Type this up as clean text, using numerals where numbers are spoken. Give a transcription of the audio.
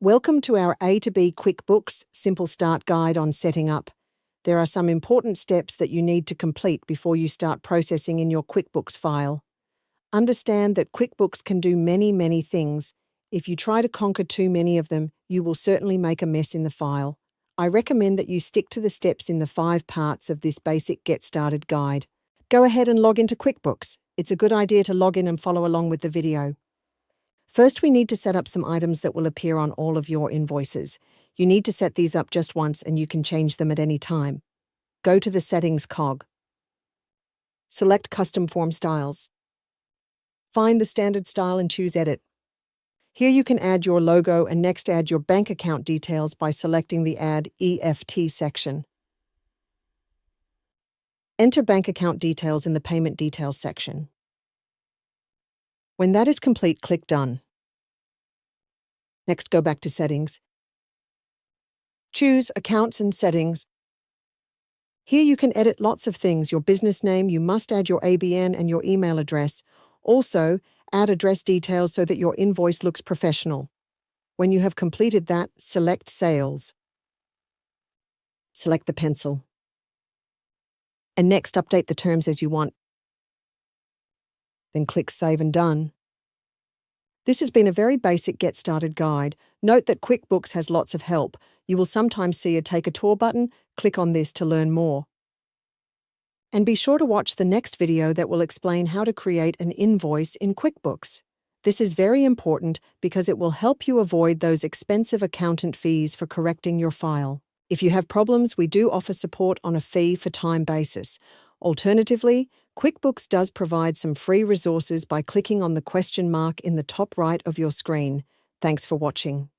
Welcome to our A to B QuickBooks Simple Start guide on setting up. There are some important steps that you need to complete before you start processing in your QuickBooks file. Understand that QuickBooks can do many things. If you try to conquer too many of them, you will certainly make a mess in the file. I recommend that you stick to the steps in the 5 parts of this basic Get Started guide. Go ahead and log into QuickBooks. It's a good idea to log in and follow along with the video. First, we need to set up some items that will appear on all of your invoices. You need to set these up just once and you can change them at any time. Go to the Settings cog. Select Custom Form Styles. Find the standard style and choose Edit. Here you can add your logo and next add your bank account details by selecting the Add EFT section. Enter bank account details in the Payment Details section. When that is complete, click Done. Next, go back to Settings. Choose Accounts and Settings. Here you can edit lots of things. Your business name, you must add your ABN and your email address. Also, add address details so that your invoice looks professional. When you have completed that, select Sales. Select the pencil. And next, update the terms as you want. Then click Save and Done. This has been a very basic Get Started guide. Note that QuickBooks has lots of help. You will sometimes see a Take a Tour button. Click on this to learn more. And be sure to watch the next video that will explain how to create an invoice in QuickBooks. This is very important because it will help you avoid those expensive accountant fees for correcting your file. If you have problems, we do offer support on a fee-for-time basis. Alternatively, QuickBooks does provide some free resources by clicking on the question mark in the top right of your screen. Thanks for watching.